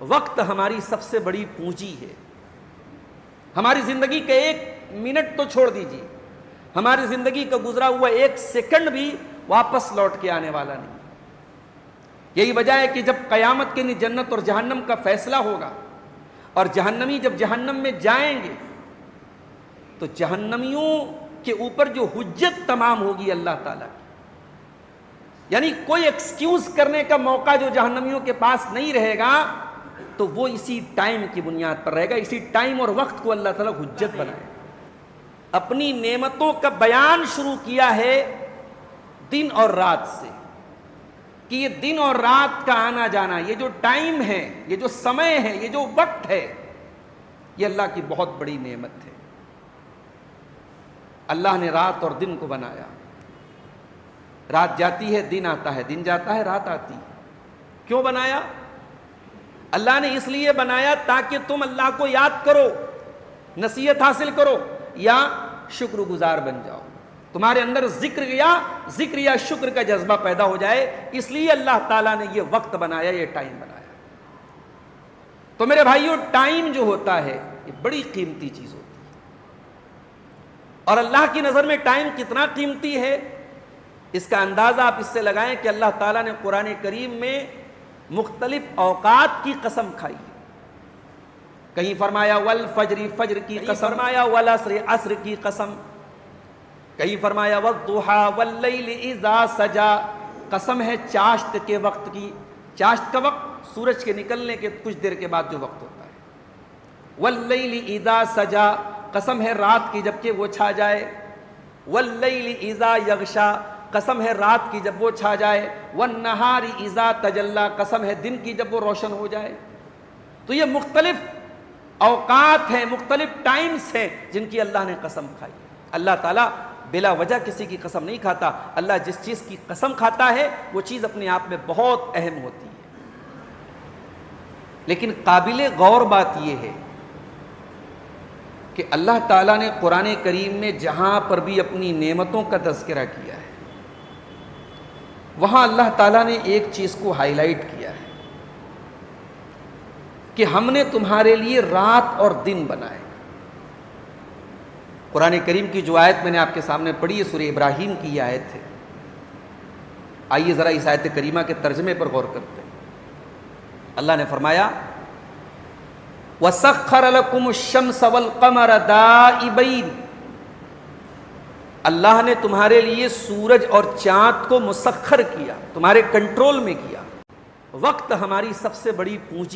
وقت ہماری سب سے بڑی پونجی ہے. ہماری زندگی کا 1 منٹ تو چھوڑ دیجیے، ہماری زندگی کا گزرا ہوا 1 سیکنڈ بھی واپس لوٹ کے آنے والا نہیں. یہی وجہ ہے کہ جب قیامت کے جنت اور جہنم کا فیصلہ ہوگا اور جہنمی جب جہنم میں جائیں گے تو جہنمیوں کے اوپر جو حجت تمام ہوگی اللہ تعالیٰ کی، یعنی کوئی ایکسکیوز کرنے کا موقع جو جہنمیوں کے پاس نہیں رہے گا، تو وہ اسی ٹائم کی بنیاد پر رہے گا. اسی ٹائم اور وقت کو اللہ تعالیٰ حجت بنائے. اپنی نعمتوں کا بیان شروع کیا ہے دن اور رات سے، کہ یہ دن اور رات کا آنا جانا، یہ جو ٹائم ہے، یہ جو سمے ہے، یہ جو وقت ہے، یہ اللہ کی بہت بڑی نعمت ہے. اللہ نے رات اور دن کو بنایا. رات جاتی ہے دن آتا ہے، دن جاتا ہے رات آتی ہے. کیوں بنایا؟ اللہ نے اس لیے بنایا تاکہ تم اللہ کو یاد کرو، نصیحت حاصل کرو یا شکر گزار بن جاؤ. تمہارے اندر ذکر یا شکر کا جذبہ پیدا ہو جائے. اس لیے اللہ تعالیٰ نے یہ وقت بنایا، یہ ٹائم بنایا. تو میرے بھائیوں، ٹائم جو ہوتا ہے یہ بڑی قیمتی چیز ہوتی ہے. اور اللہ کی نظر میں ٹائم کتنا قیمتی ہے اس کا اندازہ آپ اس سے لگائیں کہ اللہ تعالیٰ نے قرآن کریم میں مختلف اوقات کی قسم کھائی. کہیں فرمایا والفجر، فجر کی قسم، فرمایا والعصر، عصر کی قسم، کہیں فرمایا والضحیٰ واللیل اذا سجا، قسم ہے چاشت کے وقت کی. چاشت کا وقت سورج کے نکلنے کے کچھ دیر کے بعد جو وقت ہوتا ہے. واللیل اذا سجا، قسم ہے رات کی جبکہ وہ چھا جائے. واللیل اذا یغشا، قسم ہے رات کی جب وہ چھا جائے. والنہار اذا تجلی، قسم ہے دن کی جب وہ روشن ہو جائے. تو یہ مختلف اوقات ہیں، مختلف ٹائمز ہیں جن کی اللہ نے قسم کھائی. اللہ تعالیٰ بلا وجہ کسی کی قسم نہیں کھاتا. اللہ جس چیز کی قسم کھاتا ہے وہ چیز اپنے آپ میں بہت اہم ہوتی ہے. لیکن قابل غور بات یہ ہے کہ اللہ تعالیٰ نے قرآن کریم میں جہاں پر بھی اپنی نعمتوں کا تذکرہ کیا ہے، وہاں اللہ تعالیٰ نے ایک چیز کو ہائی لائٹ کیا ہے کہ ہم نے تمہارے لیے رات اور دن بنائے. قرآن کریم کی جو آیت میں نے آپ کے سامنے پڑھی ہے سورہ ابراہیم کی یہ آیت ہے. آئیے ذرا اس آیت کریمہ کے ترجمے پر غور کرتے ہیں. اللہ نے فرمایا وَسَخَّرَ لَكُمُ الشَّمْسَ وَالْقَمَرَ دَائِبَيْنِ، اللہ نے تمہارے لیے سورج اور چاند کو مسخر کیا، تمہارے کنٹرول میں کیا. وقت ہماری سب سے بڑی پونجی